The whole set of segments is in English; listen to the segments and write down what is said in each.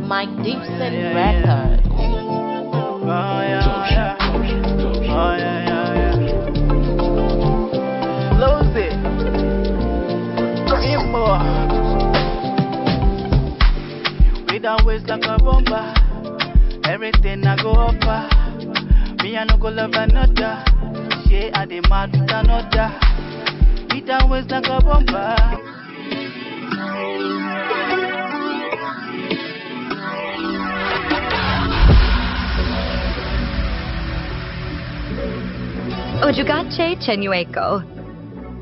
Mike Gibson record. Lose it. We done waste like a bomber. Everything I go offer. Me I no go love another. She I the mad with another. We done waste like a bomber. Ojugache Chenyueko.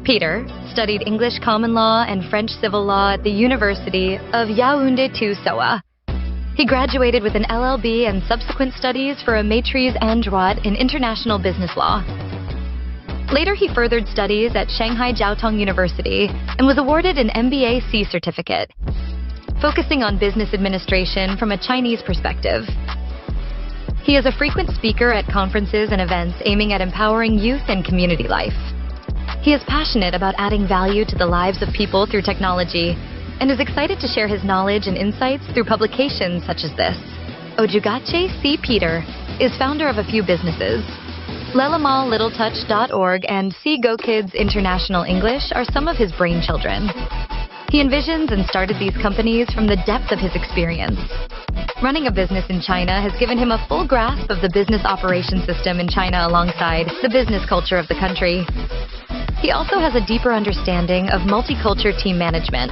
Peter studied English common law and French civil law at the University of Yaoundé 2 SOA. He graduated with an LLB and subsequent studies for a maîtrise en droit in international business law. Later, he furthered studies at Shanghai Jiao Tong University and was awarded an MBA C certificate, focusing on business administration from a Chinese perspective. He is a frequent speaker at conferences and events aiming at empowering youth and community life. He is passionate about adding value to the lives of people through technology and is excited to share his knowledge and insights through publications such as this. Ojugache C. Peter is founder of a few businesses. LelamalLittleTouch.org and See Go Kids International English are some of his brainchildren. He envisions and started these companies from the depth of his experience. Running a business in China has given him a full grasp of the business operation system in China alongside the business culture of the country. He also has a deeper understanding of multicultural team management,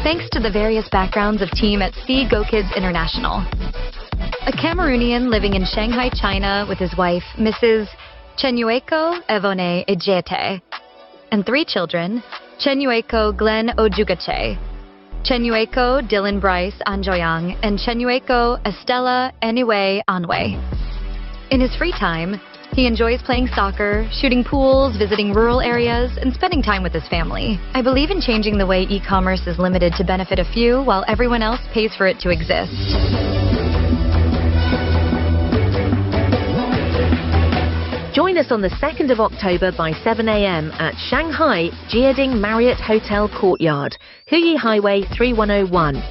thanks to the various backgrounds of team at See Go Kids International. A Cameroonian living in Shanghai, China with his wife, Mrs. Chenyueko Evone Ejete, and 3 children, Chenyueko Glenn Ojugache, Chenyueko Dylan Bryce Anjoyang, and Chenyueko Estella Anyway Anway. In his free time, he enjoys playing soccer, shooting pools, visiting rural areas, and spending time with his family. I believe in changing the way e-commerce is limited to benefit a few while everyone else pays for it to exist. Join us on the 2nd of October by 7 a.m. at Shanghai Jiading Marriott Hotel Courtyard, Huyi Highway 3101,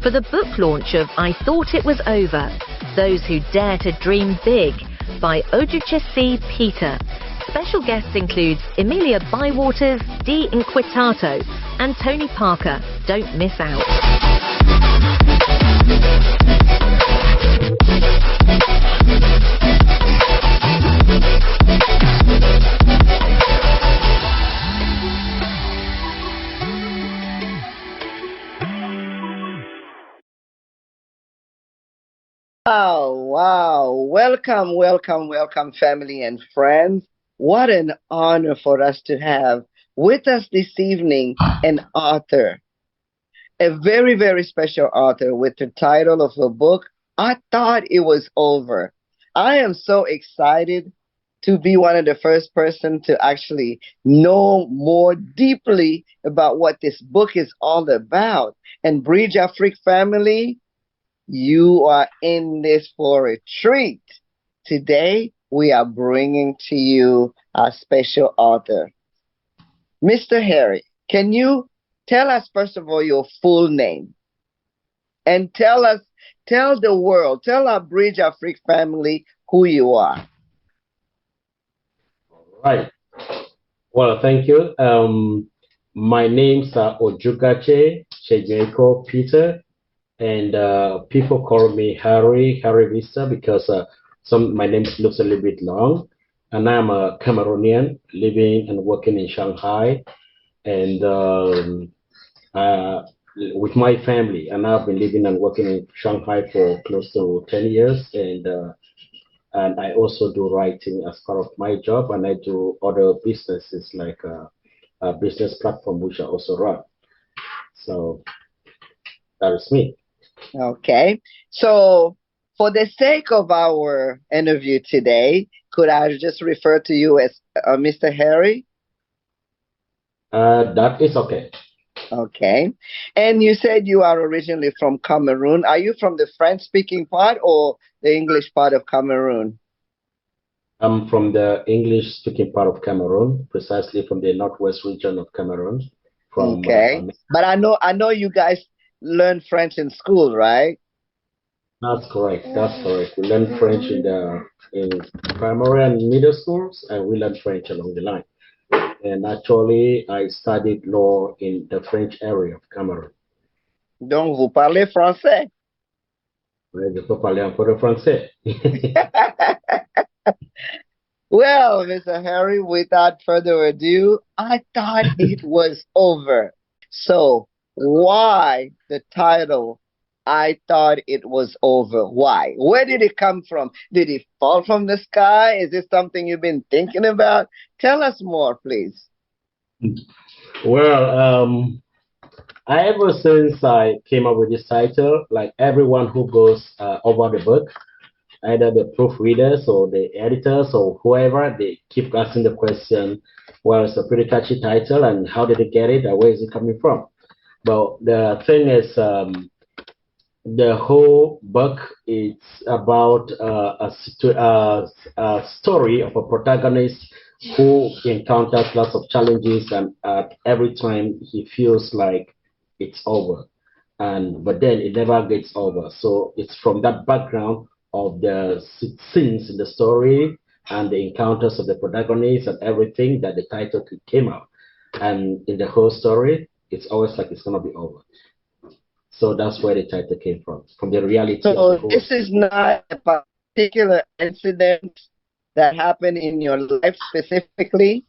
for the book launch of I Thought It Was Over, Those Who Dare to Dream Big, by Ojugache C. Peter. Special guests include Emilia Bywater, D. Inquitato, and Tony Parker. Don't miss out. Oh, wow. Welcome, welcome, welcome, family and friends. What an honor for us to have with us this evening an author, a very, very special author with the title of a book, I Thought It Was Over. I am so excited to be one of the first person to actually know more deeply about what this book is all about. And Bridge Afrique family, you are in this for a treat. Today, we are bringing to you our special author. Mr. Harry, can you tell us, first of all, your full name? And tell the world, tell our Bridge Afrique family who you are. Right. Well, thank you. My name's Ojugache Chenyueko Peter. And people call me Harry Vista, because my name looks a little bit long. And I'm a Cameroonian living and working in Shanghai, and with my family. And I've been living and working in Shanghai for close to 10 years. And I also do writing as part of my job, and I do other businesses like a business platform which I also run. So that is me. Okay, so for the sake of our interview today, could I just refer to you as Mr. Harry? That is okay. Okay, and you said you are originally from Cameroon. Are you from the French-speaking part or the English part of Cameroon? I'm from the English-speaking part of Cameroon, precisely from the northwest region of Cameroon. Okay, but I know you guys learn French in school, right? That's correct. That's correct. We learn French in primary and middle schools, and we learn French along the line. And actually, I studied law in the French area of Cameroon. Donc, vous parlez français. Ouais, je peux parler un peu de français. Well, Mr. Harry, without further ado, I thought it was over. So, why the title? I thought it was over. Why? Where did it come from? Did it fall from the sky? Is this something you've been thinking about? Tell us more, please. Well, ever since I came up with this title, like everyone who goes over the book, either the proofreaders or the editors or whoever, they keep asking the question, well, it's a pretty catchy title, and how did they get it, and where is it coming from? But the thing is, the whole book is about a story of a protagonist who encounters lots of challenges, and every time he feels like it's over, and but then it never gets over. So it's from that background of the scenes in the story and the encounters of the protagonist and everything that the title came out. And in the whole story, it's always like it's gonna be over. So that's where the title came from the reality of the So, whole. this is not a particular incident that happened in your life specifically.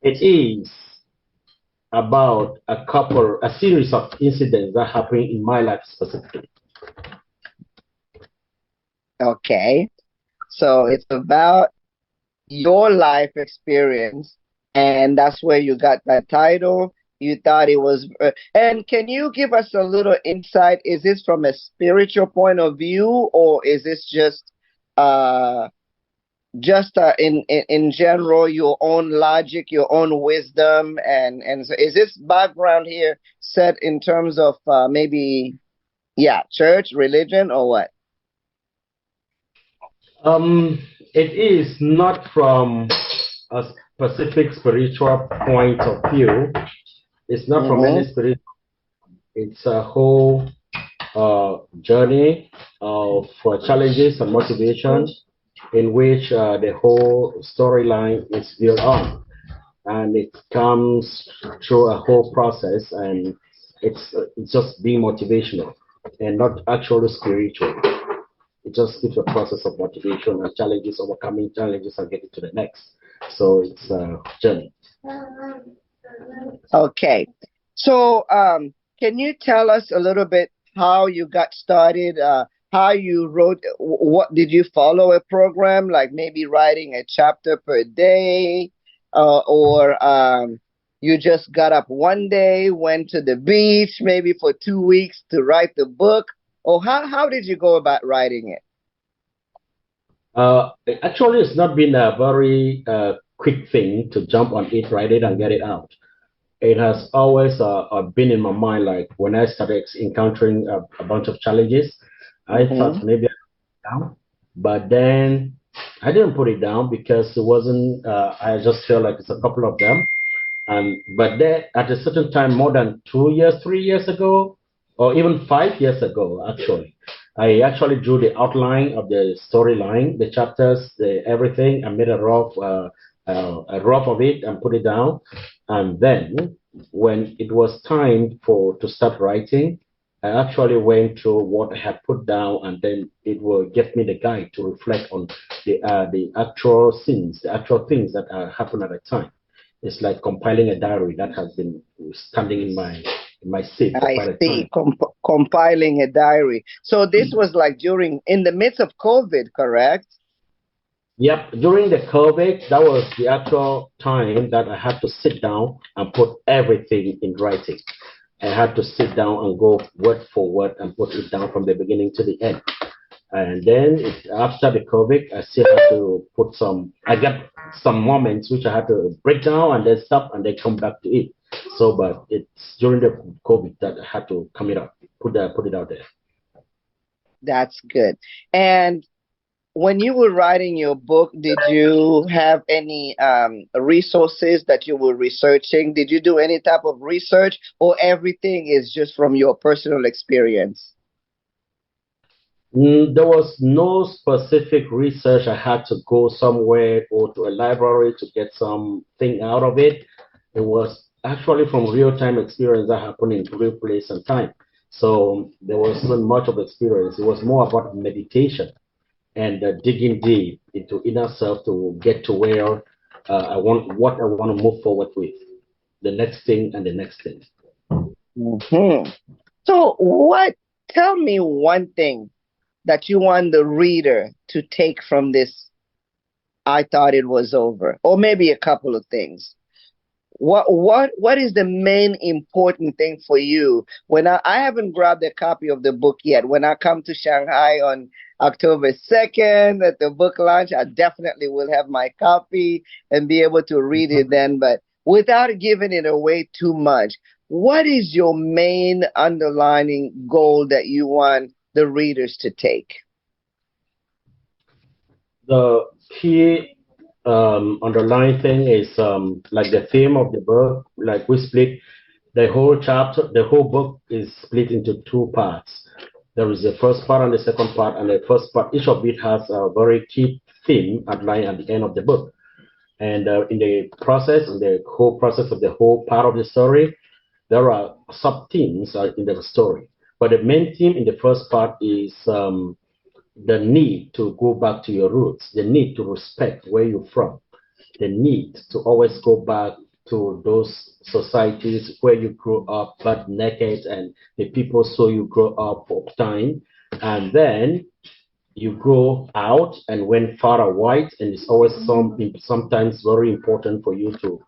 It is about a series of incidents that happened in my life specifically. Okay. So, it's about your life experience, and that's where you got that title. You thought it was, and can you give us a little insight? Is this from a spiritual point of view, or is this uh, in general your own logic, your own wisdom, and so is this background here set in terms of maybe church, religion, or what? It is not from a specific spiritual point of view. It's not from any spirit. It's a whole journey of challenges and motivation in which the whole storyline is built on, and it comes through a whole process, and it's just being motivational and not actually spiritual. It just gives a process of motivation and challenges, overcoming challenges, and getting to the next. So it's a journey. Okay. So, can you tell us a little bit how you got started? How you wrote? What did you follow a program like maybe writing a chapter per day, or you just got up one day, went to the beach maybe for 2 weeks to write the book, or how did you go about writing it? Actually, it's not been a very quick thing to jump on it, write it, and get it out. It has always been in my mind. Like when I started encountering a bunch of challenges, I thought maybe I'd put it down, but then I didn't put it down because it wasn't. I just felt like it's a couple of them, and but then at a certain time, more than 2 years, 3 years ago, or even 5 years ago, actually, I actually drew the outline of the storyline, the chapters, the everything. I made a rough of it and put it down. And then when it was time to start writing, I actually went through what I had put down, and then it will give me the guide to reflect on the actual scenes, the actual things that happened at the time. It's like compiling a diary that has been standing in my safe for I quite a see. time. Compiling a diary. So this was like in the midst of COVID, correct? Yep, during the COVID, that was the actual time that I had to sit down and put everything in writing. I had to sit down and go word for word and put it down from the beginning to the end. And then after the COVID, I still had to I got some moments which I had to break down and then stop and then come back to it. So, but it's during the COVID that I had to come it up, put it out there. That's good. And when you were writing your book, did you have any resources that you were researching? Did you do any type of research, or everything is just from your personal experience? There was no specific research. I had to go somewhere or to a library to get something out of it. It was actually from real-time experience that happened in real place and time. So there wasn't much of experience. It was more about meditation and digging deep into inner self to get to where what I want to move forward with, the next thing and the next thing. Hmm. So, tell me one thing that you want the reader to take from this. I thought it was over, or maybe a couple of things. What is the main important thing for you? When I haven't grabbed a copy of the book yet. When I come to Shanghai on October 2nd at the book launch, I definitely will have my copy and be able to read it then. But without giving it away too much, what is your main underlining goal that you want the readers to take? The key underlying thing is like the theme of the book, like we split the whole chapter, the whole book is split into two parts. There is the first part and the second part, and the first part, each of it has a very key theme outlined at the end of the book. And in the process, in the whole process of the whole part of the story, there are sub themes in the story. But the main theme in the first part is the need to go back to your roots, the need to respect where you're from, the need to always go back to those societies where you grew up but naked and the people saw you grow up for time, and then you grow out and went far and wide, and it's always sometimes very important for you to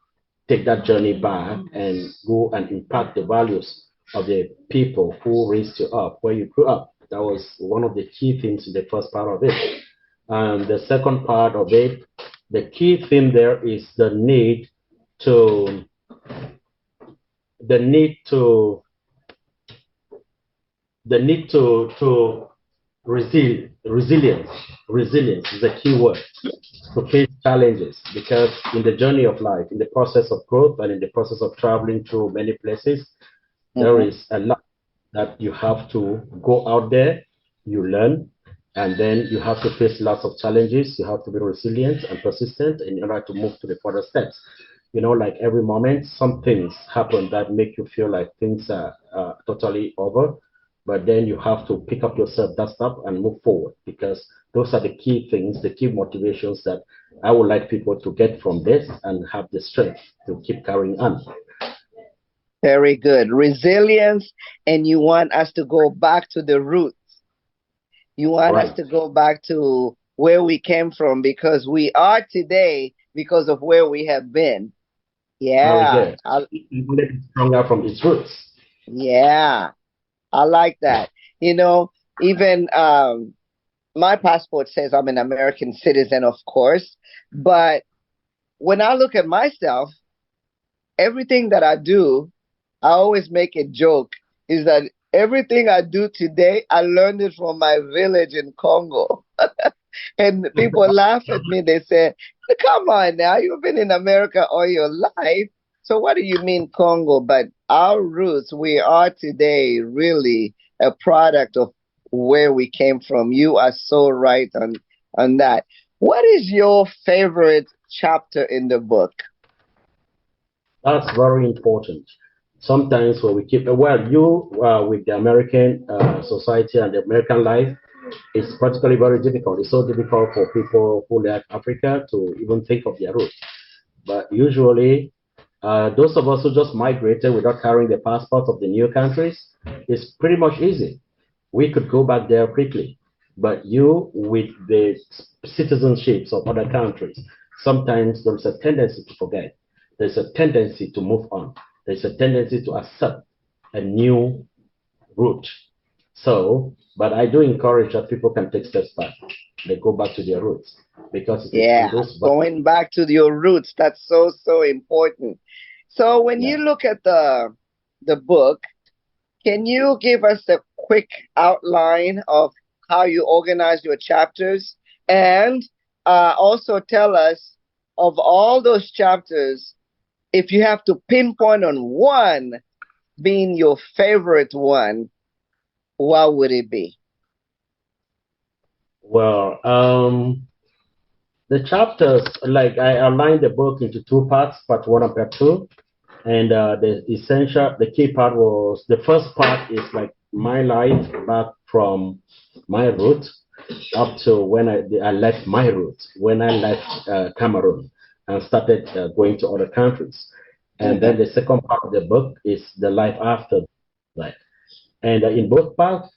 take that journey back and go and impact the values of the people who raised you up where you grew up. That was one of the key things in the first part of it. And the second part of it, the key theme there is the need to the need to the need to resilience. Resilience is a key word to face challenges, because in the journey of life, in the process of growth and in the process of traveling through many places, there is a lot that you have to go out there, you learn, and then you have to face lots of challenges. You have to be resilient and persistent in order to move to the further steps. You know, like every moment, some things happen that make you feel like things are totally over, but then you have to pick up yourself, dust up, and move forward, because those are the key things, the key motivations that I would like people to get from this and have the strength to keep carrying on. Very good. Resilience, and you want us to go back to the roots. You want us to go back to where we came from, because we are today because of where we have been. Yeah. Stronger from its roots. Yeah. I like that. You know, even my passport says I'm an American citizen, of course. But when I look at myself, everything that I do, I always make a joke, is that everything I do today, I learned it from my village in Congo. And people laugh at me. They say, come on now, you've been in America all your life. So what do you mean Congo? But our roots, we are today really a product of where we came from. You are so right on that. What is your favorite chapter in the book? That's very important. Sometimes when we keep, well, you with the American society and the American life, it's practically very difficult. It's so difficult for people who left Africa to even think of their roots. But usually, those of us who just migrated without carrying the passport of the new countries, it's pretty much easy. We could go back there quickly. But you, with the citizenships of other countries, sometimes there's a tendency to forget. There's a tendency to move on. There's a tendency to accept a new route. So, but I do encourage that people can take steps back. They go back to their roots, because going back to your roots, that's so important. So when you look at the book, can you give us a quick outline of how you organize your chapters, and also tell us, of all those chapters, if you have to pinpoint on one being your favorite one, what would it be? Well, the chapters, like I outlined the book into two parts, part one and part two. And the key part was the first part is like my life back from my roots up to when I left my roots, when I left Cameroon and started going to other countries. And then the second part of the book is the life after that. And in both parts,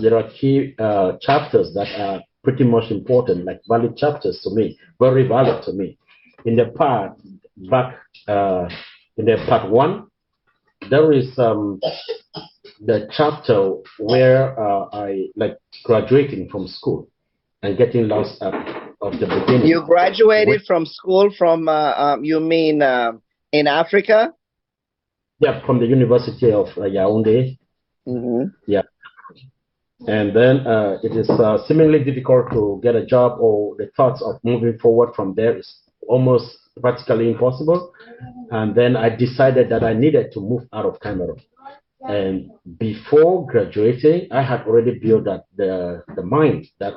there are key chapters that are pretty much important, like valid chapters to me, very valid to me. In the part back, in the part one, there is the chapter where I like graduating from school and getting lost at of the beginning. You graduated from school from, you mean in Africa? Yeah, from the University of Yaoundé. Yeah. And then it is seemingly difficult to get a job, or the thoughts of moving forward from there is almost practically impossible. And then I decided that I needed to move out of Cameroon. And before graduating, I had already built that the mind that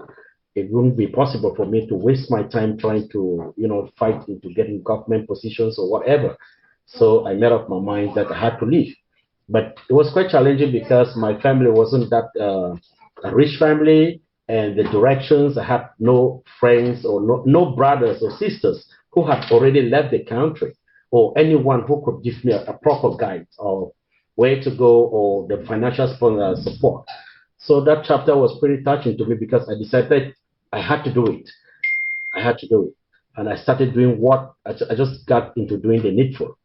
it wouldn't be possible for me to waste my time trying to, fight into getting government positions or whatever. So I made up my mind that I had to leave. But it was quite challenging because my family wasn't that a rich family, and the directions, I had no friends or no brothers or sisters who had already left the country, or anyone who could give me a proper guide of where to go or the financial support. So that chapter was pretty touching to me because I decided I had to do it. I had to do it. And I started doing what I just got into doing the needful,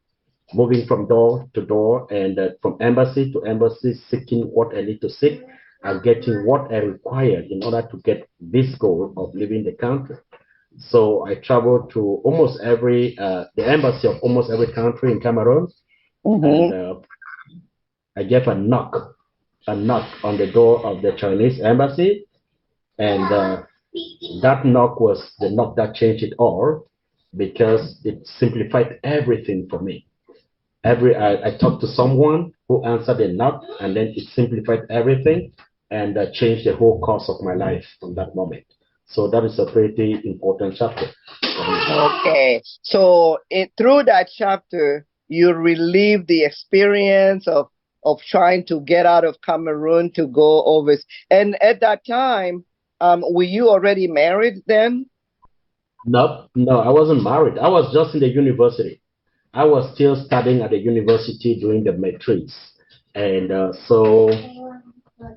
moving from door to door and from embassy to embassy, seeking what I need to seek and getting what I require in order to get this goal of leaving the country. So I traveled to almost the embassy of almost every country in Cameroon. And I gave a knock on the door of the Chinese embassy. And that knock was the knock that changed it all, because it simplified everything for me. I talked to someone who answered the knock, and then it simplified everything and changed the whole course of my life from that moment. So that is a pretty important chapter. Okay, so through that chapter, you relive the experience of trying to get out of Cameroon to go over. And at that time, were you already married then? No, I wasn't married. I was just in the university. I was still studying at the university doing the matrix. And so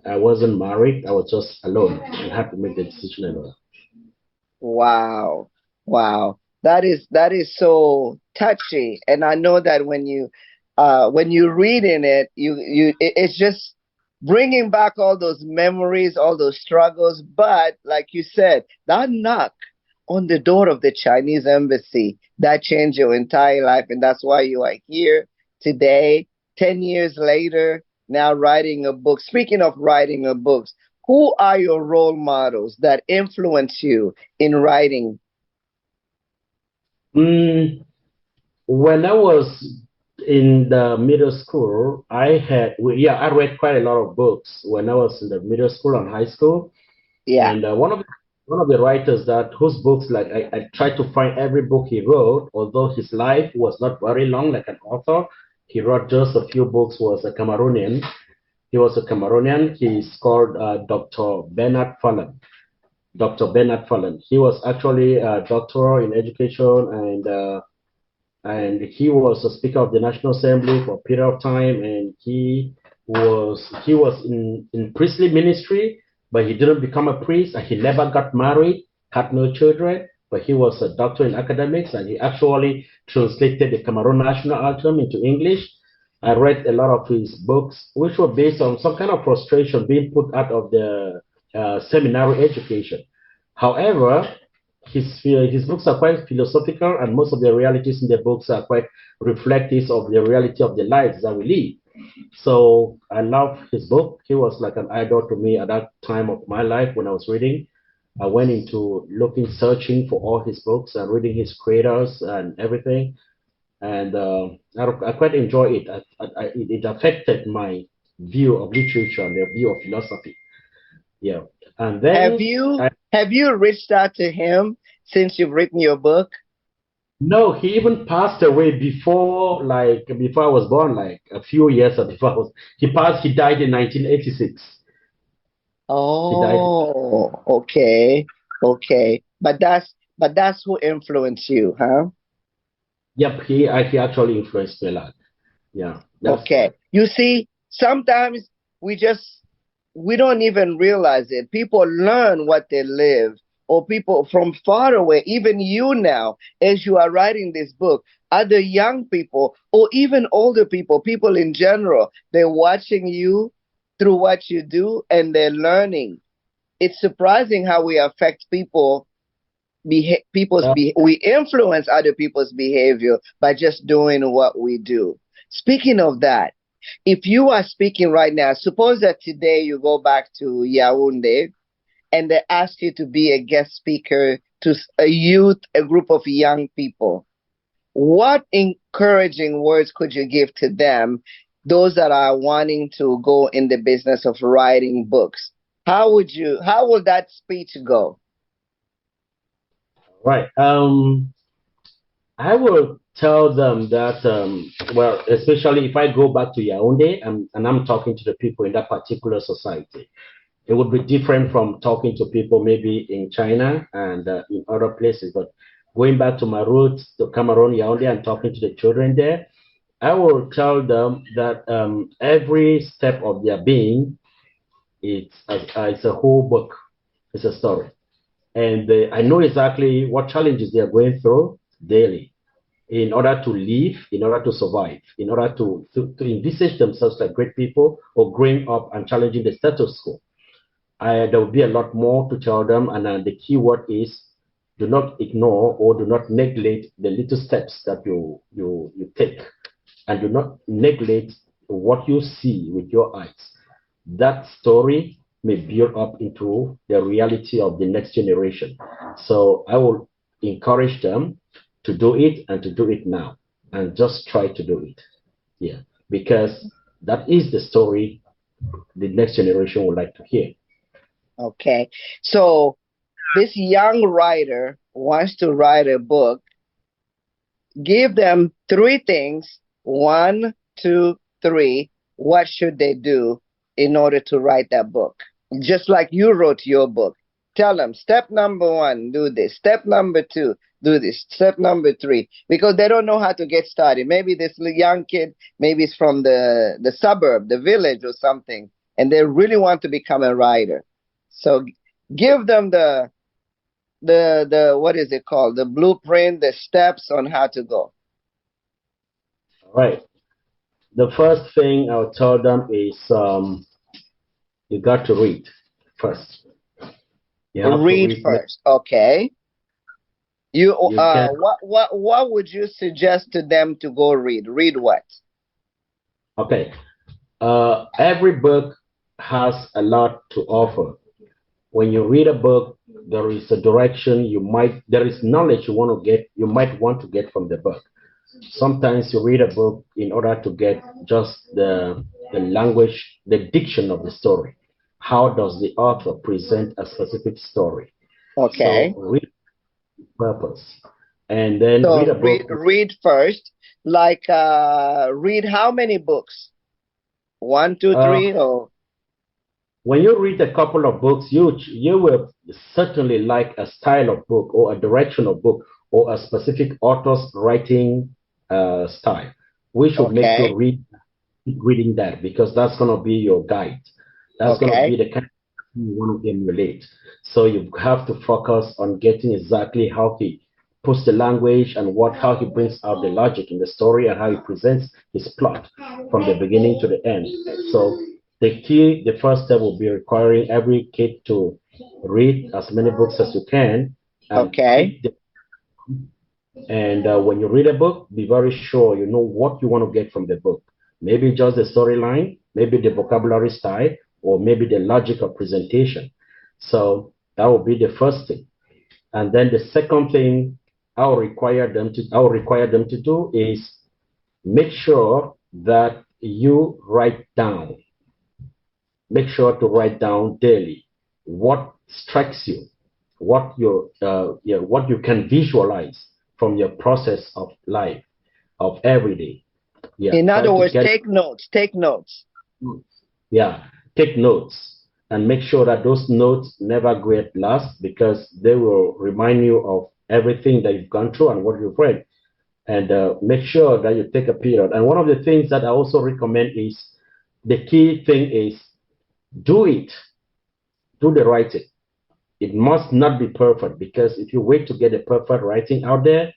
I wasn't married. I was just alone and had to make the decision alone. Wow. Wow. That is so touchy. And I know that when you read in it, it's just bringing back all those memories, all those struggles. But like you said, that knock on the door of the Chinese embassy, that changed your entire life. And that's why you are here today, 10 years later, now writing a book. Speaking of writing a book, who are your role models that influence you in writing? When I was in the middle school, I read quite a lot of books when I was in the middle school and high school. Yeah. And one of the writers whose books, like I tried to find every book he wrote, although his life was not very long like an author. He wrote just a few books, was a Cameroonian. He was a Cameroonian. He's called Dr. Bernard Fallon. Dr. Bernard Fallon. He was actually a doctor in education, and he was a speaker of the National Assembly for a period of time, and he was in priestly ministry, but he didn't become a priest, and he never got married, had no children, but he was a doctor in academics, and he actually translated the Cameroon national anthem into English. I read a lot of his books, which were based on some kind of frustration being put out of the seminary education. However, his books are quite philosophical, and most of the realities in the books are quite reflective of the reality of the lives that we live. So I love his book. He was like an idol to me at that time of my life when I was reading. I went into searching for all his books and reading his creators and everything. And I quite enjoy it. It affected my view of literature and the view of philosophy. Yeah. And then have you reached out to him since you've written your book? No, he even passed away before I was born, like a few years before he died in 1986. He died. Oh, okay. Okay. But that's who influenced you, huh? Yep, he actually influenced me a lot. Yeah. Okay. You see, sometimes we don't even realize it. People learn what they live, or people from far away, even you now, as you are writing this book, other young people, or even older people, people in general, they're watching you through what you do and they're learning. It's surprising how we affect we influence other people's behavior by just doing what we do. Speaking of that, if you are speaking right now, suppose that today you go back to Yaoundé and they ask you to be a guest speaker to a youth, a group of young people. What encouraging words could you give to them, those that are wanting to go in the business of writing books? How would that speech go? Right. I will tell them that, well, especially if I go back to Yaoundé and I'm talking to the people in that particular society, it would be different from talking to people maybe in China and in other places. But going back to my roots, to Cameroon, Yaoundé, and talking to the children there, I will tell them that every step of their being it's a whole book, it's a story. And I know exactly what challenges they are going through daily in order to live, in order to survive, in order to envisage themselves like great people or growing up and challenging the status quo. There will be a lot more to tell them, and the key word is do not ignore or do not neglect the little steps that you take, and do not neglect what you see with your eyes. That story may build up into the reality of the next generation. So I will encourage them to do it and to do it now, and just try to do it. Yeah, because that is the story the next generation would like to hear. Okay. So this young writer wants to write a book. Give them three things. One, two, three. What should they do in order to write that book? Just like you wrote your book. Tell them step number one, do this. Step number two, do this. Step number three, because they don't know how to get started. Maybe this young kid, maybe it's from the suburb, the village or something, and they really want to become a writer. So give them the what is it called? The blueprint, the steps on how to go. All right. The first thing I'll tell them is you got to read first. You have Read to read. first, okay. You Can, what would you suggest to them to go read? Read what? okay. Every book has a lot to offer. When you read a book, there is a direction there is knowledge you might want to get from the book. Sometimes you read a book in order to get just the language, the diction of the story. How does the author present a specific story? Okay. So read purpose, and then So read a book. read first. Like read how many books? One, two, three, or When you read a couple of books, you will certainly like a style of book or a direction of book or a specific author's writing style, which will make you reading that, because that's going to be your guide. That's going to be the kind of you want to emulate. So you have to focus on getting exactly how he puts the language and how he brings out the logic in the story and how he presents his plot from the beginning to the end. So the first step will be requiring every kid to read as many books as you can. And when you read a book, be very sure you know what you want to get from the book. Maybe just the storyline, maybe the vocabulary style, or maybe the logic of presentation. So that will be the first thing. And then the second thing I will require them to do is make sure that you write down. Make sure to write down daily. what strikes you, what what you can visualize from your process of life, of every day. Yeah. In Try other to words, get take notes. Take notes. yeah, take notes and make sure that those notes never get lost because they will remind you of everything that you've gone through and what you've read. And make sure that you take a period. And one of the things that I also recommend is the key thing is do it, do the writing. It must not be perfect because if you wait to get a perfect writing out there,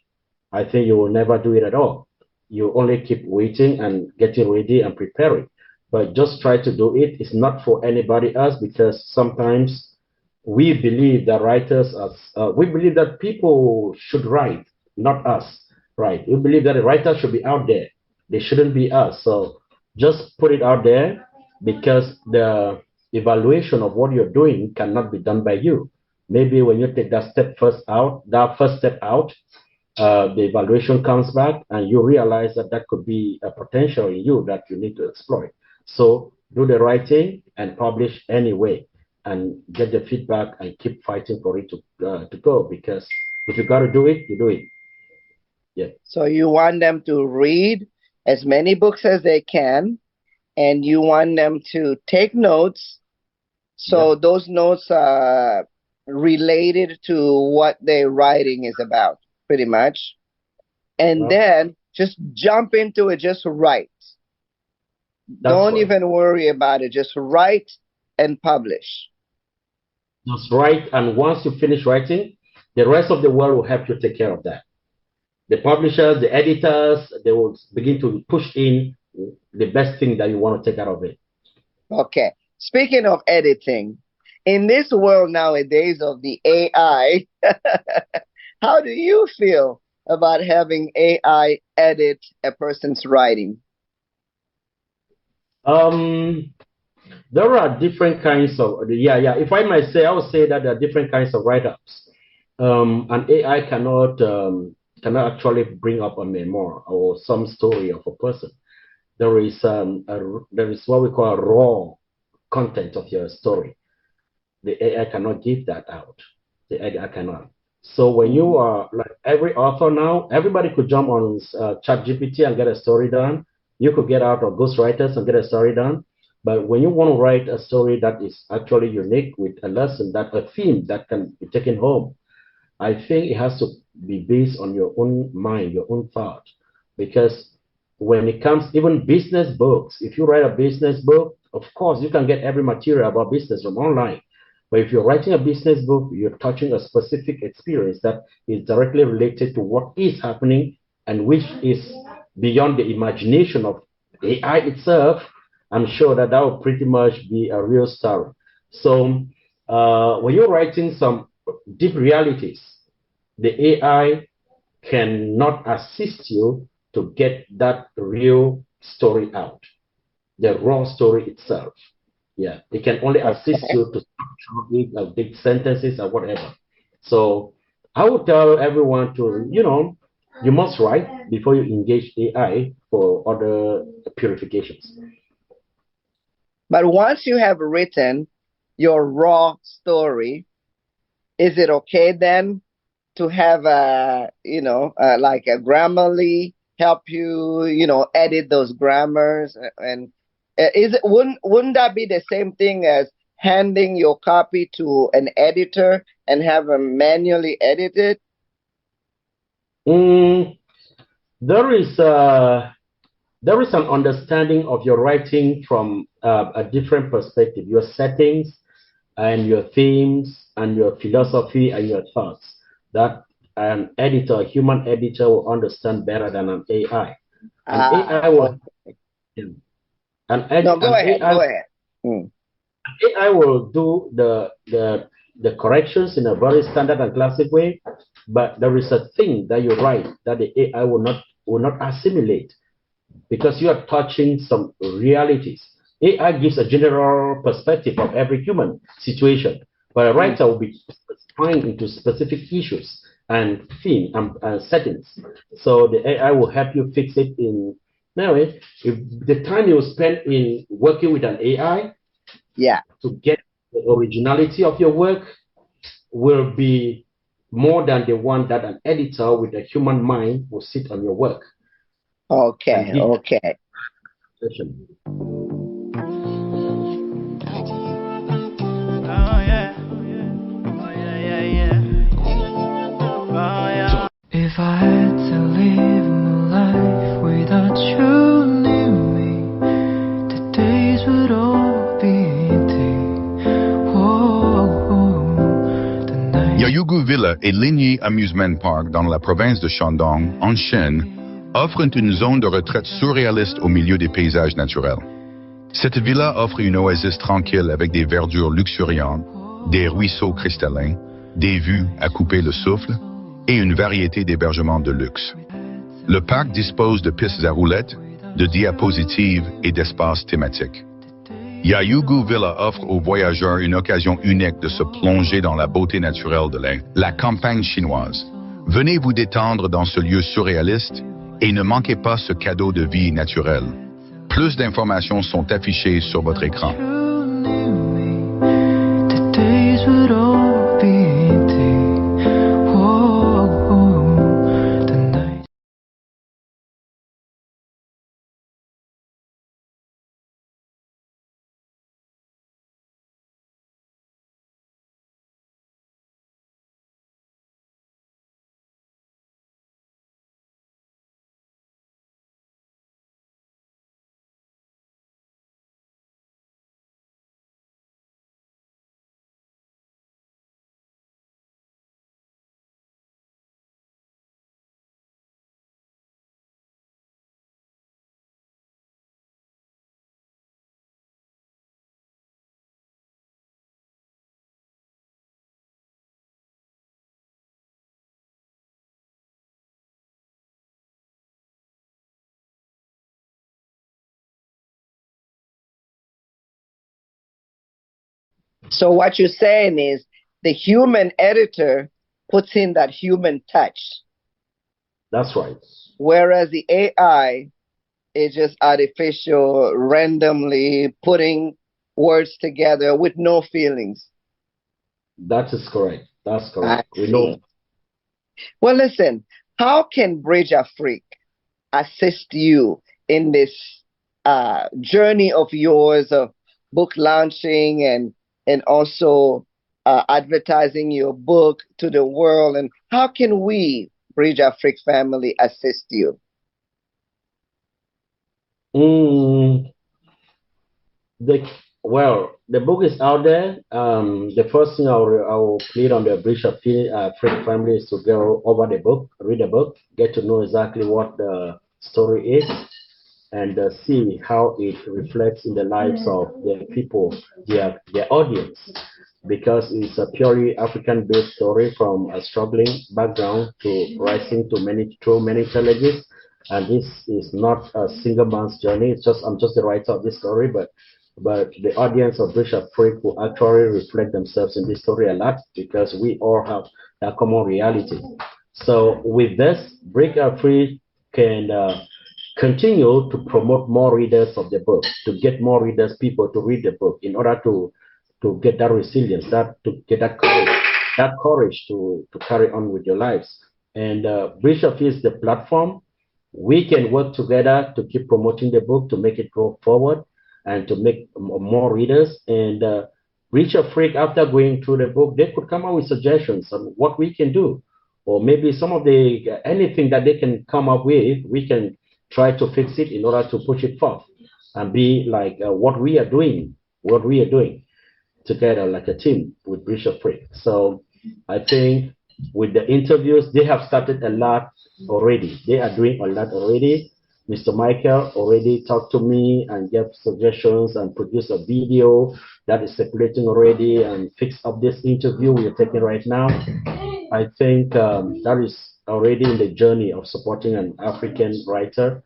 I think you will never do it at all. You only keep waiting and getting ready and preparing. But just try to do it. It's not for anybody else because sometimes we believe that we believe that people should write, not us, right? We believe that a writer should be out there. They shouldn't be us. So just put it out there because the evaluation of what you're doing cannot be done by you. Maybe when you take that first step out, the evaluation comes back and you realize that that could be a potential in you that you need to exploit. So do the writing and publish anyway and get the feedback and keep fighting for it to go because if you got to do it, you do it. Yeah. So you want them to read as many books as they can, and you want them to take notes. So Yeah. those notes are related to what their writing is about, pretty much. And Well, then just jump into it, just write. that's Don't right. even worry about it. Just write and publish. Just write, and once you finish writing, the rest of the world will help you take care of that. The publishers, the editors, they will begin to push in the best thing that you want to take out of it. Okay. Speaking of editing, in this world nowadays of the AI, how do you feel about having AI edit a person's writing? Um, there are different kinds of If I might say, I would say that there are different kinds of write-ups. An AI cannot actually bring up a memoir or some story of a person. There is what we call a raw content of your story. The AI cannot give that out. The AI cannot. So when you are like every author now, everybody could jump on ChatGPT and get a story done. You could get out of ghostwriters and get a story done. But when you want to write a story that is actually unique with a lesson, a theme that can be taken home, I think it has to be based on your own mind, your own thought. Because when it comes, even business books, if you write a business book, of course, you can get every material about business from online. But if you're writing a business book, you're touching a specific experience that is directly related to what is happening and which is beyond the imagination of AI itself. I'm sure that will pretty much be a real story. So when you're writing some deep realities, the AI cannot assist you to get that real story out, the raw story itself. Yeah, it can only assist you to structure it, big sentences or whatever. So I would tell everyone to, you must write before you engage AI for other purifications. But once you have written your raw story, is it okay then to have like a Grammarly help you, edit those grammars? And wouldn't that be the same thing as handing your copy to an editor and have them manually edit it? Mm, there is an understanding of your writing from a different perspective, your settings and your themes and your philosophy and your thoughts that an editor, a human editor, will understand better than an AI. An AI will, Okay. No, go an ahead. AI, Go ahead. Hmm. AI will do the corrections in a very standard and classic way, but there is a thing that you write that the AI will not assimilate because you are touching some realities. AI gives a general perspective of every human situation, but a writer will be specifying into specific issues and theme and settings. So the AI will help you fix it in. Now, if the time you spend in working with an AI Yeah. to get the originality of your work will be more than the one that an editor with a human mind will sit on your work. Okay, okay. Oh, yeah. Oh, yeah, yeah. Oh, yeah. If I had to live my life without you near me, the days would all be empty. The night. Yayugu Villa et Ligny Amusement Park dans la province de Shandong, en Chine, offrent une zone de retraite surréaliste au milieu des paysages naturels. Cette villa offre une oasis tranquille avec des verdures luxuriantes, des ruisseaux cristallins, des vues à couper le souffle et une variété d'hébergements de luxe. Le parc dispose de pistes à roulettes, de diapositives et d'espaces thématiques. Yayugu Villa offre aux voyageurs une occasion unique de se plonger dans la beauté naturelle de la campagne chinoise. Venez vous détendre dans ce lieu surréaliste et ne manquez pas ce cadeau de vie naturelle. Plus d'informations sont affichées sur votre écran. So what you're saying is the human editor puts in that human touch. That's right. Whereas the AI is just artificial, randomly putting words together with no feelings. That is correct. That's correct. We know. Well, listen, how can Bridge Afrique assist you in this journey of yours of book launching and also advertising your book to the world? And how can we, Bridge Afrique family, assist you? The book is out there. The first thing I will plead on the Bridge Afrique family is to go over the book, read the book, get to know exactly what the story is, and see how it reflects in the lives of the people, their audience, because it's a purely African-based story from a struggling background to rising to through many challenges. And this is not a single man's journey. I'm just the writer of this story, but the audience of Bridge Afrique will actually reflect themselves in this story a lot because we all have that common reality. So with this, Bridge Afrique can continue to promote more readers of the book, to get more readers, people to read the book in order to get that resilience, to get that courage to carry on with your lives. And Bridge Afrique is the platform. We can work together to keep promoting the book, to make it go forward and to make more readers. And Bridge Afrique, after going through the book, they could come up with suggestions on what we can do, or maybe some of anything that they can come up with, we can try to fix it in order to push it forth and be like what we are doing together like a team with Bridge Afrique. So I think with the interviews, they have started a lot already. They are doing a lot already. Mr. Michael already talked to me and gave suggestions and produced a video that is circulating already and fixed up this interview we are taking right now. I think that is already in the journey of supporting an African writer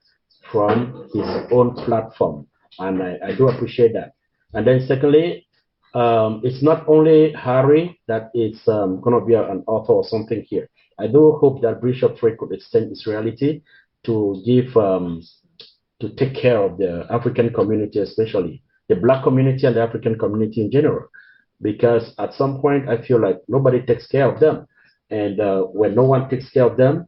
from his own platform. And I do appreciate that. And then secondly, it's not only Harry that is going to be an author or something here. I do hope that Bridge Afrique could extend its reality to give, to take care of the African community, especially the Black community and the African community in general. because at some point I feel like nobody takes care of them. And when no one takes care of them,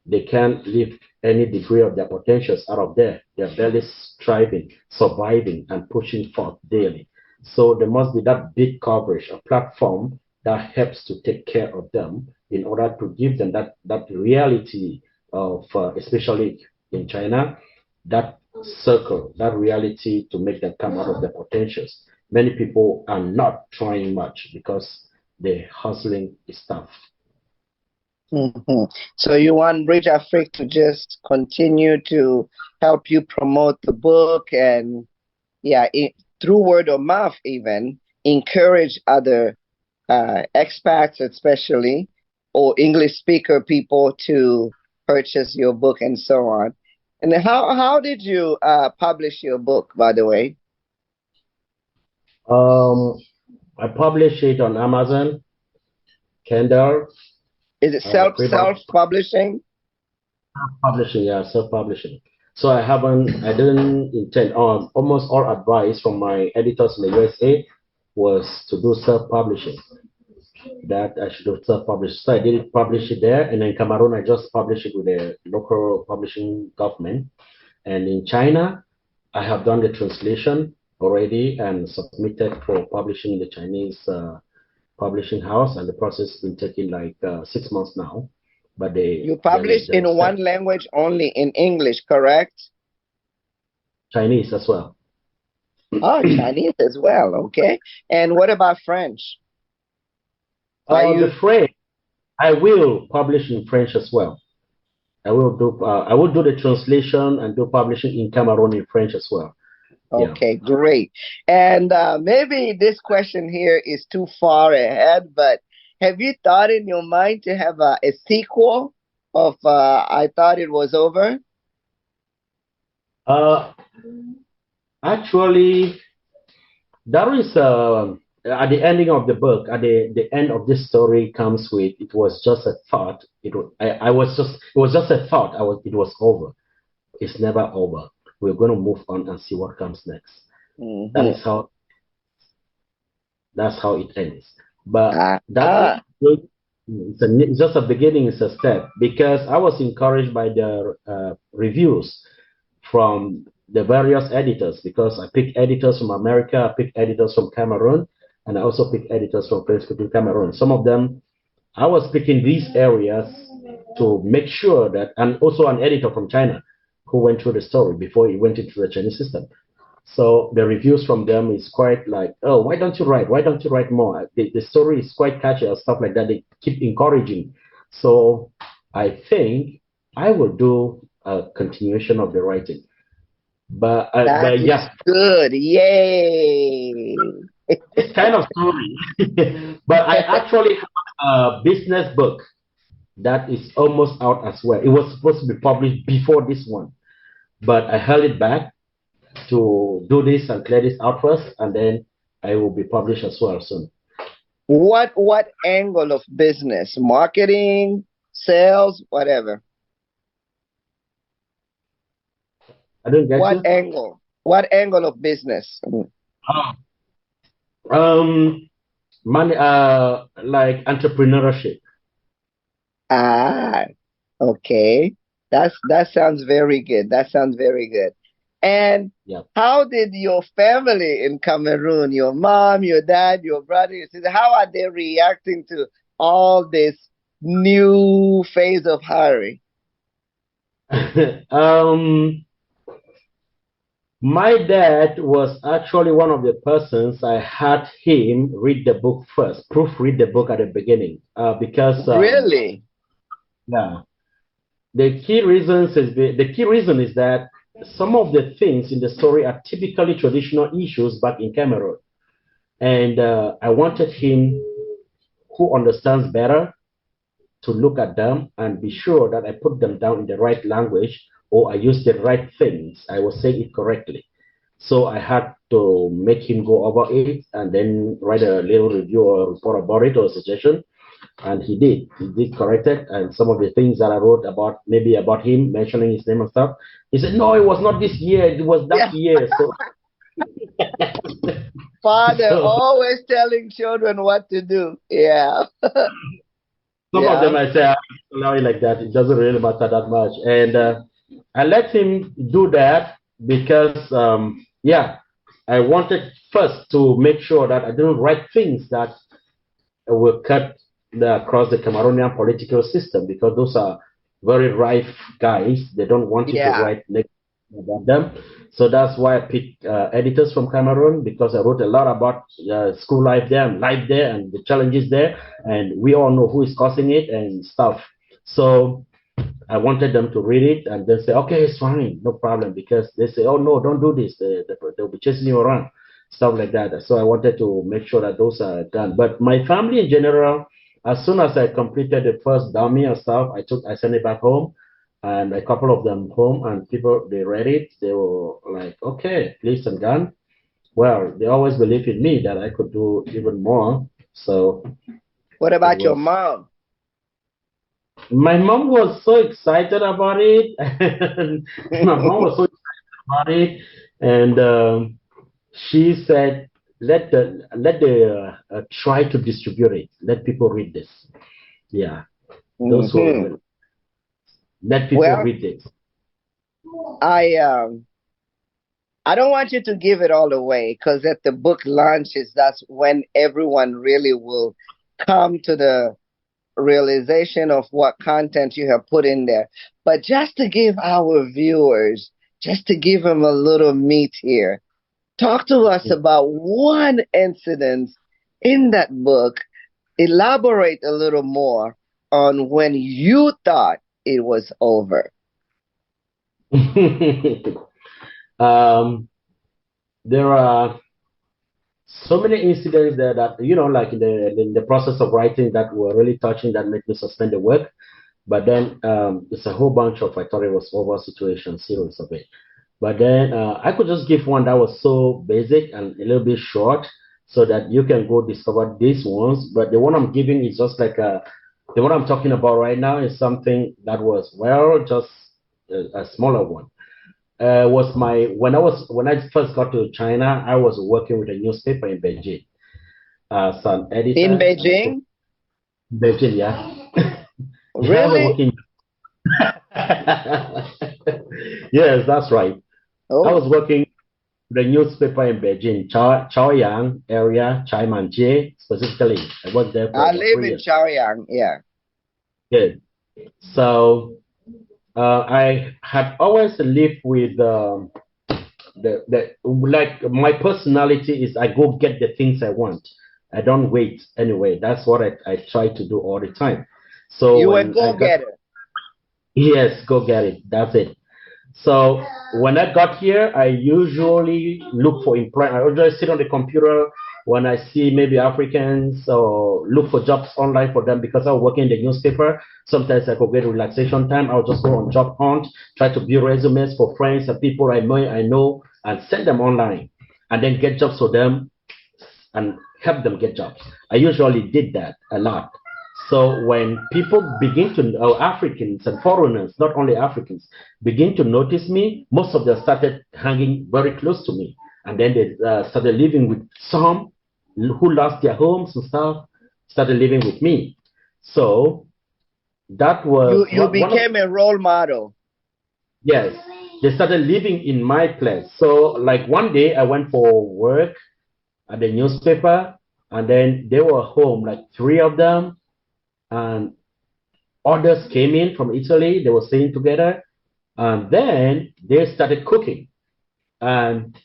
they can't live any degree of their potentials out of there. They're barely striving, surviving, and pushing forth daily. So there must be that big coverage, a platform that helps to take care of them in order to give them that reality of, especially in China, that circle, that reality to make them come out of their potentials. Many people are not trying much because the hustling is tough. So you want Bridge Afrique to just continue to help you promote the book and, yeah, through word of mouth even, encourage other expats especially, or English speaker people to purchase your book and so on. And how did you publish your book, by the way? I publish it on Amazon, Kindle. Is it self-publishing? Publishing, yeah, self-publishing. So I didn't intend, almost all advice from my editors in the USA was to do self-publishing, that I should do self-publish. So I did publish it there, and in Cameroon, I just published it with the local publishing government. And in China, I have done the translation already and submitted for publishing in the Chinese publishing house, and the process has been taking like 6 months now. But you published in one language only, in English, correct? Chinese as well. Oh, Chinese as well. Okay. And what about French? The French, I will publish in French as well. I will do the translation and do publishing in Cameroon in French as well. Okay, yeah. Great. And maybe this question here is too far ahead, but have you thought in your mind to have a sequel of I Thought It Was Over? Actually, there is at the ending of the book, at the end of this story comes with, it was just a thought. It was just a thought. It was over. It's never over. We're going to move on and see what comes next. That's how it ends. But it's just a beginning, it's a step, because I was encouraged by the reviews from the various editors, because I picked editors from America, I picked editors from Cameroon, and I also picked editors from French-speaking Cameroon. Some of them, I was picking these areas to make sure that, and also an editor from China who went through the story before it went into the Chinese system. So the reviews from them is quite like, oh, why don't you write? Why don't you write more? The story is quite catchy and stuff like that. They keep encouraging. So I think I will do a continuation of the writing. But yeah, good. Yay! It's kind of story. But I actually have a business book that is almost out as well. It was supposed to be published before this one, but I held it back to do this and clear this out first, and then I will be published as well soon. What angle of business? Marketing, sales, whatever? I don't get what angle? What angle of business? Money, like entrepreneurship. Ah, okay. That sounds very good. That sounds very good. And how did your family in Cameroon, your mom, your dad, your brother, your sister, how are they reacting to all this new phase of Harry? My dad was actually one of the persons I had him read the book first, proofread the book at the beginning, because really, yeah. The key reason is that some of the things in the story are typically traditional issues back in Cameroon, and I wanted him, who understands better, to look at them and be sure that I put them down in the right language, or I use the right things, I will say it correctly. So I had to make him go over it and then write a little review or report about it or a suggestion. And he did correct it. And some of the things that I wrote about, maybe about him, mentioning his name and stuff, he said, no, it was not this year, it was that year. So Father So always telling children what to do. Yeah. some of Yeah. them I say, "Ah, allow it like that. It doesn't really matter that much." And I let him do that because, yeah, I wanted first to make sure that I didn't write things that will cut across the Cameroonian political system, because those are very rife guys. They don't want you to Yeah. write negative about them. So that's why I picked editors from Cameroon, because I wrote a lot about school life there and life there and the challenges there. And we all know who is causing it and stuff. So I wanted them to read it and then say, okay, it's fine, no problem. Because they say, oh, no, don't do this. They'll be chasing you around, stuff like that. So I wanted to make sure that those are done. But my family in general, as soon as I completed the first dummy and stuff, I sent it back home, and a couple of them home, and people, they read it. They were like, okay, please and done. Well, they always believed in me that I could do even more. So What it about your was. mom? My mom was so excited about it. And my mom was so excited about it, and she said, "Let the try to distribute it. Let people read this." Yeah, those Hmm. who let people Well, read it. I I don't want you to give it all away, because at the book launches, that's when everyone really will come to the realization of what content you have put in there. But just to give our viewers, just to give them a little meat here, talk to us about one incident in that book. Elaborate a little more on when you thought it was over. um, there are so many incidents there that, like in the process of writing, that were really touching, that made me suspend the work. But then it's a whole bunch of, I thought it was over situation, series of it. But then I could just give one that was so basic and a little bit short, so that you can go discover these ones. But the one I'm giving is just like the one I'm talking about right now is something that was, well, just a smaller one. Was my when I first got to China, I was working with a newspaper in Beijing as an In editor. Beijing? Beijing, yeah. Yeah, I was Really? working. Yes, that's right. I Oh, was working the newspaper in Beijing, Chaoyang area, Chaimanjie specifically. I worked there for I about live 3 years. in Chaoyang. Yeah. Good. So I had always lived with the like, my personality is, I go get the things I want. I don't wait anyway. That's what I try to do all the time. So You a when I got, go-getter. yes, go get it. That's it. So when I got here, I usually look for employment. I always sit on the computer when I see maybe Africans, or look for jobs online for them, because I was working in the newspaper. Sometimes I could get relaxation time. I'll just go on job hunt, try to build resumes for friends and people I know, and send them online, and then get jobs for them and help them get jobs. I usually did that a lot. So when people begin to know, Africans and foreigners, not only Africans, begin to notice me, most of them started hanging very close to me. And then they started living with some who lost their homes and stuff, started living with me. So that was You one of, became a role model. yes, they started living in my place. So like one day I went for work at the newspaper, and then they were home, like 3 of them, and others came in from Italy. They were staying together, and then they started cooking. And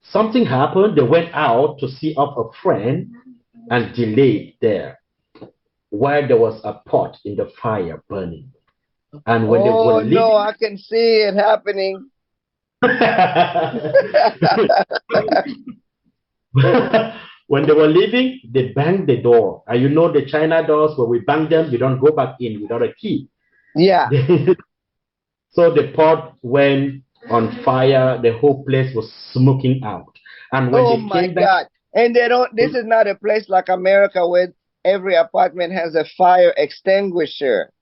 something happened. They went out to see off a friend and delayed there, while there was a pot in the fire burning. And when they were Oh no, leaving, I can see it happening. when they were leaving, they banged the door. And you know the China doors, when we bang them, you don't go back in without a key. Yeah. So the pot went on fire. The whole place was smoking out. And when Oh they my came back, God. And they don't, this is not a place like America where every apartment has a fire extinguisher.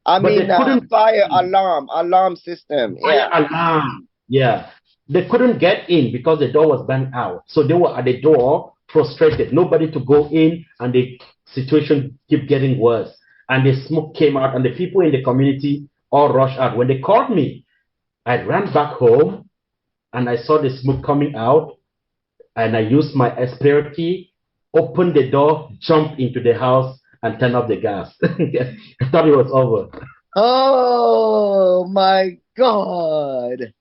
I but they mean, couldn't fire alarm system. fire Yeah. alarm. Yeah. they couldn't get in because the door was banged out. So they were at the door, frustrated, nobody to go in, and the situation kept getting worse. And the smoke came out, and the people in the community all rushed out. When they called me, I ran back home, and I saw the smoke coming out, and I used my spare key, opened the door, jumped into the house, and turned off the gas. I thought it was over. Oh my God.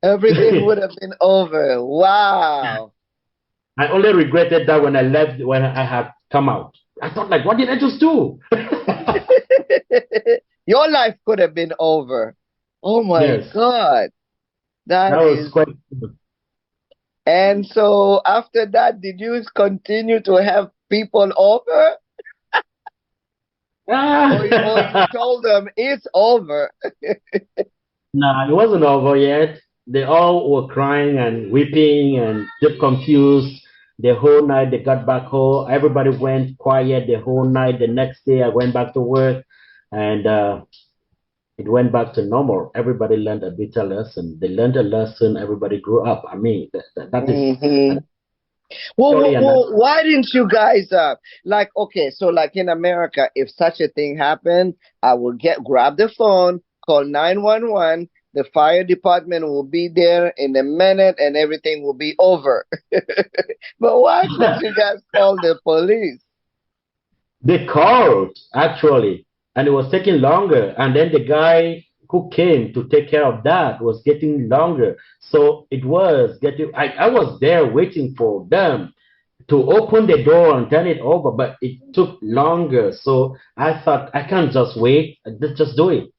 Everything would have been over. Wow. I only regretted that when I left, when I had come out. I thought, like, what did I just do? Your life could have been over. Oh my Yes. God. That was quite. And so after that, did you continue to have people over? Or you told them it's over? No, it wasn't over yet. They all were crying and weeping and just confused the whole night. They got back home. Everybody went quiet the whole night. The next day, I went back to work, and it went back to normal. Everybody learned a bitter lesson. They learned a lesson. Everybody grew up. I mean, that is. Well, why didn't you guys like, okay, so like in America, if such a thing happened, I will grab the phone, call 911, the fire department will be there in a minute and everything will be over. But why couldn't you guys call the police? They called, actually, and it was taking longer. And then the guy who came to take care of that was getting longer. So it was getting, I was there waiting for them to open the door and turn it over, but it took longer. So I thought, I can't just wait, just do it.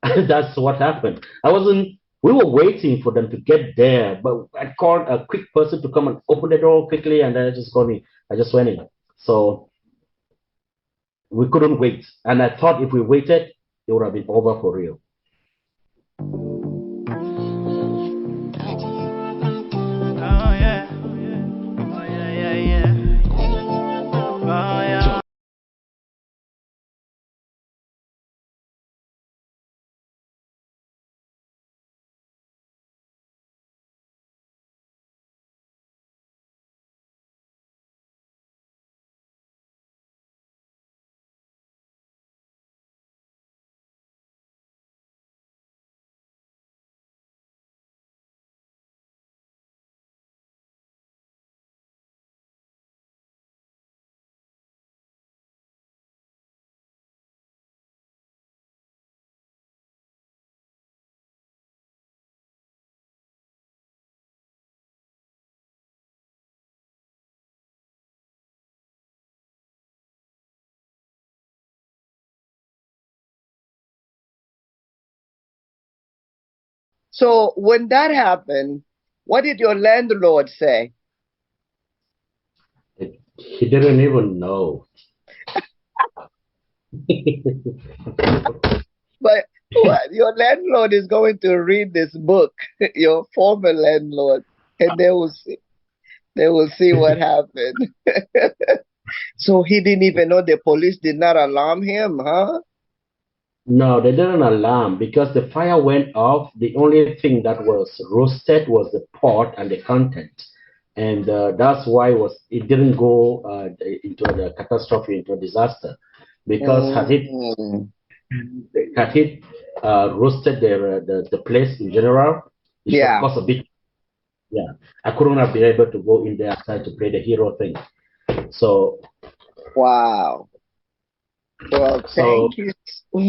That's what happened. We were waiting for them to get there, but I called a quick person to come and open the door quickly, and then I just went in. So we couldn't wait. And I thought if we waited, it would have been over for real. So when that happened, what did your landlord say? He didn't even know. But what? Your landlord is going to read this book, your former landlord, and they will see what happened. So he didn't even know, the police did not alarm him, huh? No, they didn't alarm because the fire went off. The only thing that was roasted was the pot and the content. And that's why it didn't go into the catastrophe, into a disaster. Because had it roasted the place in general, it would cost a bit. Yeah, I couldn't have been able to go in there outside to play the hero thing. So. Wow. Well, thank you.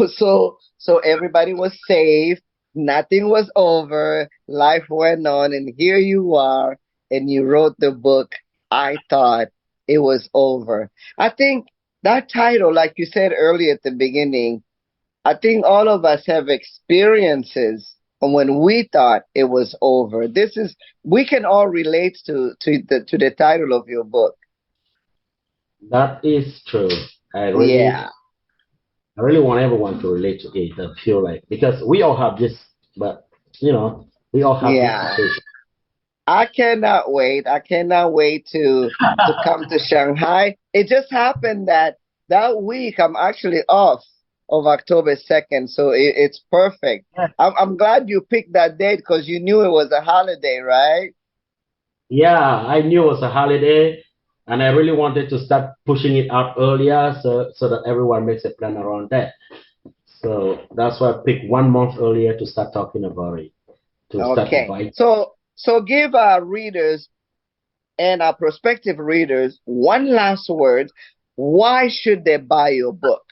So everybody was safe. Nothing was over. Life went on, and here you are, and you wrote the book. I thought it was over. I think that title, like you said earlier at the beginning, I think all of us have experiences when we thought it was over. We can all relate to the title of your book. That is true. I really want everyone to relate to it. I feel like, because we all have this, but we all have this situation. I cannot wait. I cannot wait to come to Shanghai. It just happened that week I'm actually off of October 2nd, so it's perfect. I'm glad you picked that date because you knew it was a holiday, right? Yeah, I knew it was a holiday, and I really wanted to start pushing it out earlier so that everyone makes a plan around that. So that's why I picked 1 month earlier to start talking about it, to start Okay. inviting. So give our readers and our prospective readers one last word. Why should they buy your book?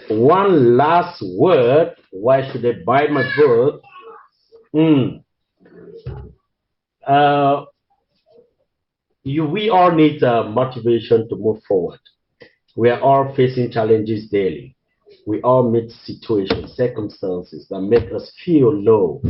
One last word. Why should they buy my book? We all need motivation to move forward. We are all facing challenges daily. We all meet situations, circumstances that make us feel low,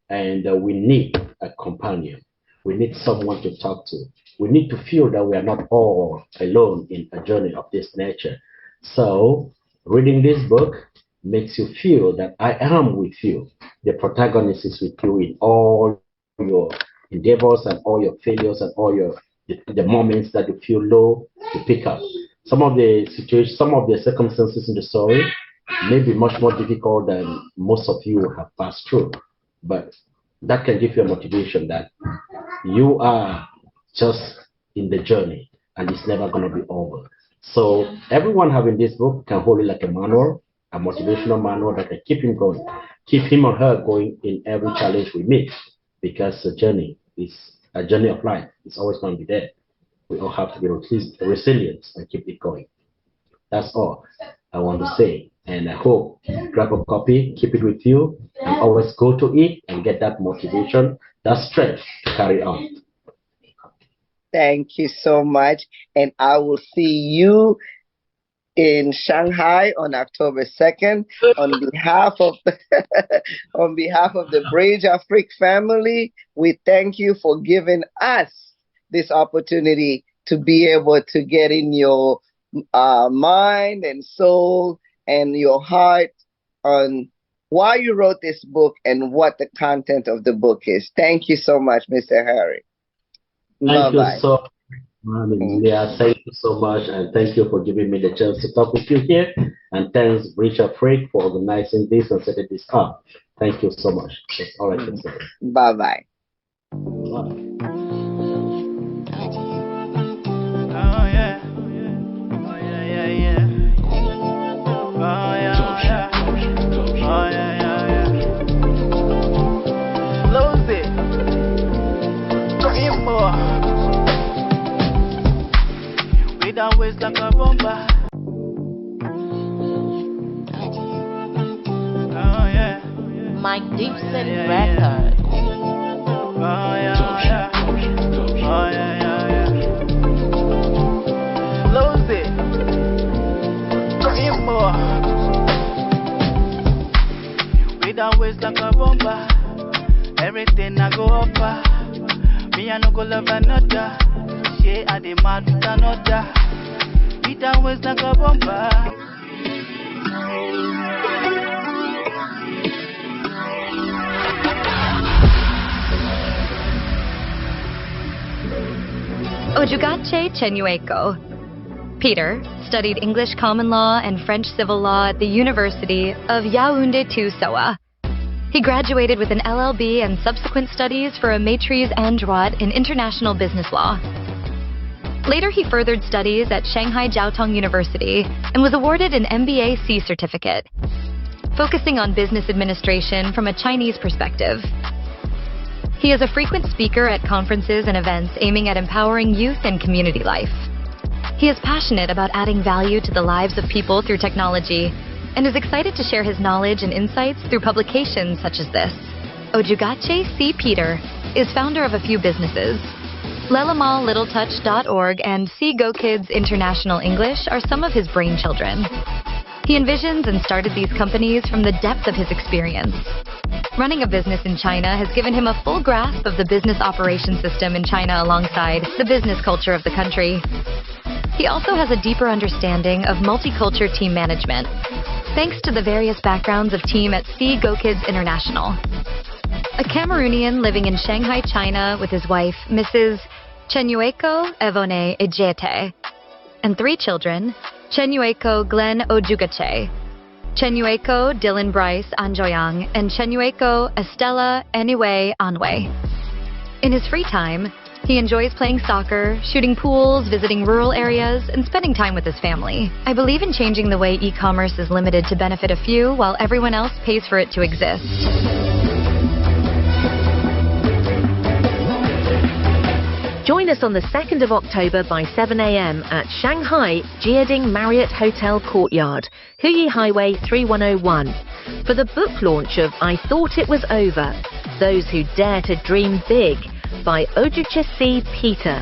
and we need a companion. We need someone to talk to. We need to feel that we are not all alone in a journey of this nature. So, reading this book makes you feel that I am with you. The protagonist is with you in all your endeavors and all your failures and all the moments that you feel low to pick up. Some of the situations, some of the circumstances in the story may be much more difficult than most of you have passed through, but that can give you a motivation that you are just in the journey and it's never going to be over. So everyone having this book can hold it like a manual, a motivational manual that can keep him going, keep him or her going in every challenge we meet, because the journey is a journey of life. It's always going to be there. We all have to be resilient and keep it going. That's all I want to say. And I hope you grab a copy, keep it with you, and always go to it and get that motivation, that strength to carry on. Thank you so much. And I will see you in Shanghai on October 2nd on behalf of on behalf of the Bridge Afrique family. We thank you for giving us this opportunity to be able to get in your mind and soul and your heart on why you wrote this book and what the content of the book is. Thank you so much, Mr. Harry. Thank Bye-bye. you so much. Yeah, thank you so much, and thank you for giving me the chance to talk with you here. And thanks, Bridge Afrique, for organizing this and setting this up. Thank you so much. That's all I can say. Bye-bye. Bye. Always like a bomba. Oh yeah. Mike Gibson Records. Oh yeah. Oh yeah. Lose it. Dream more. With always like a bomba. Everything I go offer. Me I no go love another. She I the mad with another. It always like a bomba. Ojugache Chenueko. Peter studied English Common Law and French Civil Law at the University of Yaoundé-2-Soa. He graduated with an LLB and subsequent studies for a maîtrise en droit in international business law. Later, he furthered studies at Shanghai Jiaotong University and was awarded an MBA C certificate, focusing on business administration from a Chinese perspective. He is a frequent speaker at conferences and events aiming at empowering youth and community life. He is passionate about adding value to the lives of people through technology and is excited to share his knowledge and insights through publications such as this. Ojugache C. Peter is founder of a few businesses. LelamalLittleTouch.org and See Go Kids International English are some of his brainchildren. He envisions and started these companies from the depth of his experience. Running a business in China has given him a full grasp of the business operation system in China alongside the business culture of the country. He also has a deeper understanding of multicultural team management, thanks to the various backgrounds of team at See Go Kids International. A Cameroonian living in Shanghai, China with his wife, Mrs. Chenueko Evone Ejete, and 3 children, Chenueko Glenn Ojugache, Chenueko Dylan Bryce Anjoyang, and Chenueko Estella Eniwe Anwe. In his free time, he enjoys playing soccer, shooting pools, visiting rural areas, and spending time with his family. I believe in changing the way e-commerce is limited to benefit a few while everyone else pays for it to exist. Join us on the 2nd of October by 7 a.m. at Shanghai Jiading Marriott Hotel Courtyard, Huyi Highway 3101, for the book launch of I Thought It Was Over, Those Who Dare to Dream Big, by Ojugache Peter.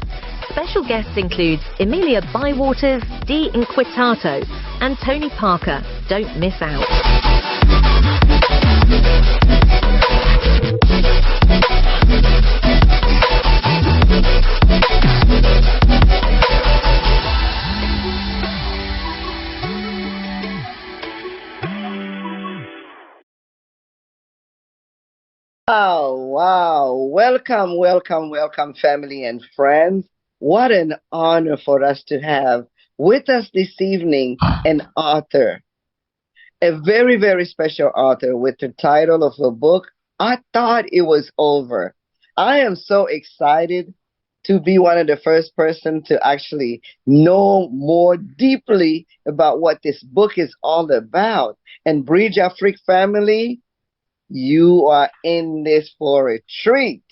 Special guests include Emilia Bywater, D. Inquitato, and Tony Parker. Don't miss out. Oh, wow. Welcome, welcome, welcome, family and friends. What an honor for us to have with us this evening an author, a very, very special author with the title of a book, I Thought It Was Over. I am so excited to be one of the first person to actually know more deeply about what this book is all about. And Bridge Afrique family, you are in this for a treat.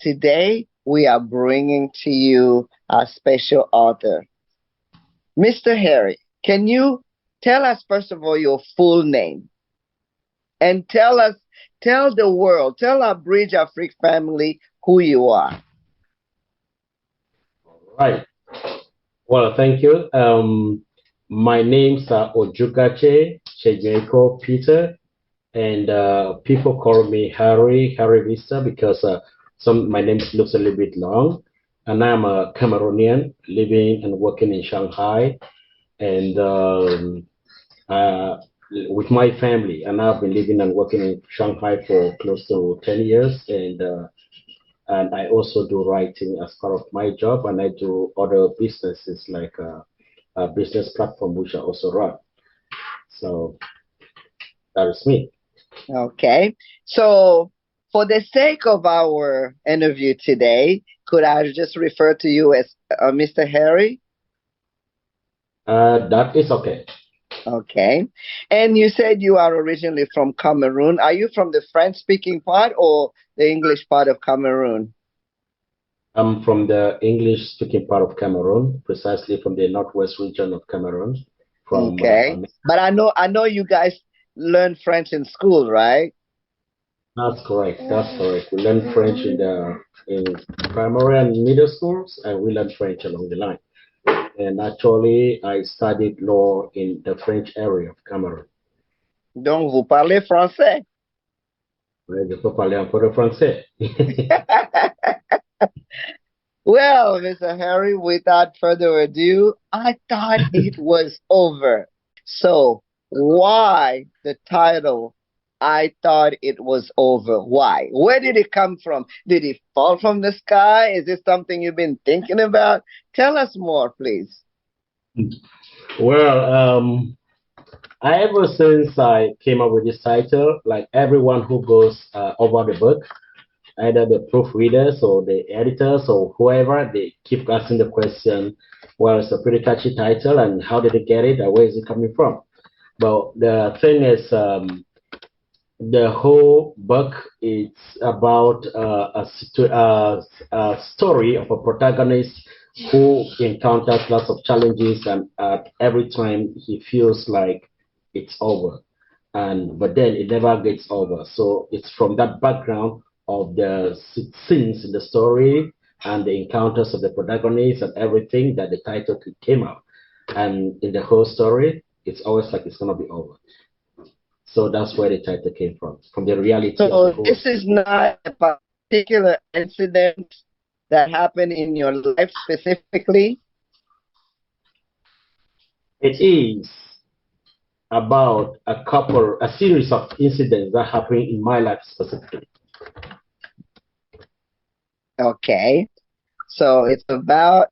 Today, we are bringing to you our special author. Mr. Harry, can you tell us, first of all, your full name? And tell the world, tell our Bridge Afrique family who you are. Right. Well, thank you. My name's Ojugache Chejeko Peter. And people call me Harry Vista, because my name looks a little bit long. And I'm a Cameroonian living and working in Shanghai, and with my family. And I've been living and working in Shanghai for close to 10 years. And I also do writing as part of my job, and I do other businesses like a business platform which I also run. So that is me. Okay. So for the sake of our interview today, could I just refer to you as Mr. Harry? That is okay. Okay. And you said you are originally from Cameroon. Are you from the French-speaking part or the English part of Cameroon? I'm from the English-speaking part of Cameroon, precisely from the northwest region of Cameroon. Okay. But I know you guys learn French in school, right? That's correct. That's correct. We learn French in primary and middle schools, and we learn French along the line. And actually, I studied law in the French area of Cameroon. Donc, vous parlez français? Oui, je peux parler un peu de français. Well, Mr. Harry, without further ado, I thought it was over. So, why the title, I Thought It Was Over? Why? Where did it come from? Did it fall from the sky? Is this something you've been thinking about? Tell us more, please. Well, ever since I came up with this title, like everyone who goes over the book, either the proofreaders or the editors or whoever, they keep asking the question, well, it's a pretty catchy title, and how did they get it, and where is it coming from? But the thing is, the whole book is about a story of a protagonist who encounters lots of challenges, and every time he feels like it's over, but then it never gets over. So it's from that background of the scenes in the story and the encounters of the protagonist and everything that the title came out. And in the whole story, it's always like it's going to be over. So that's where the title came from the reality. So this is not a particular incident that happened in your life specifically? It is about a series of incidents that happened in my life specifically. Okay. So it's about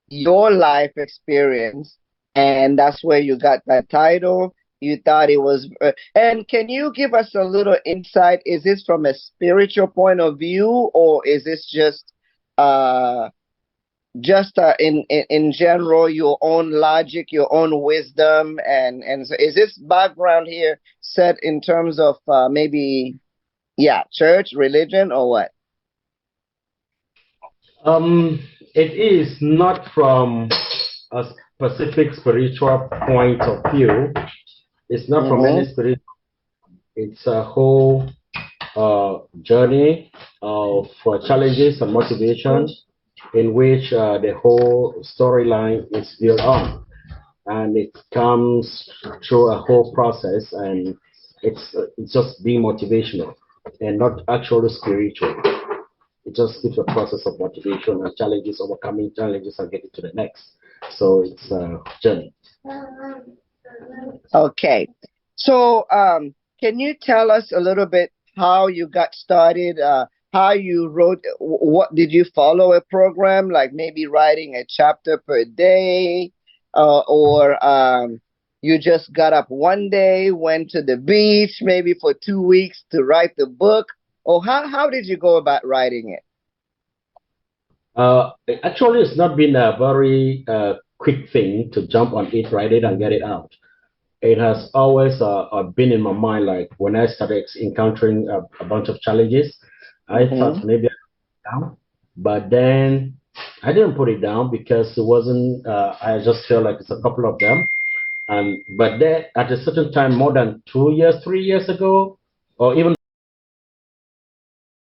your life experience and that's where you got that title. You thought it was, and can you give us a little insight? Is this from a spiritual point of view, or is this uh, in general your own logic, your own wisdom, and so is this background here set in terms of maybe church, religion, or what? It is not from a specific spiritual point of view. It's not from any spiritual. It's a whole journey of challenges and motivation in which the whole storyline is built on, and it comes through a whole process, and it's just being motivational and not actually spiritual. It just gives a process of motivation and challenges, overcoming challenges, and getting to the next. So it's a journey. Okay. So, can you tell us a little bit how you got started? How you wrote? What did you follow a program like maybe writing a chapter per day, or you just got up one day, went to the beach maybe for 2 weeks to write the book, or how did you go about writing it? Actually, it's not been a very quick thing to jump on it, write it, and get it out. It has always been in my mind. Like when I started encountering a bunch of challenges, I thought maybe I put it down, but then I didn't put it down because it wasn't. I just felt like it's a couple of them, and but then at a certain time, more than 2 years, 3 years ago, or even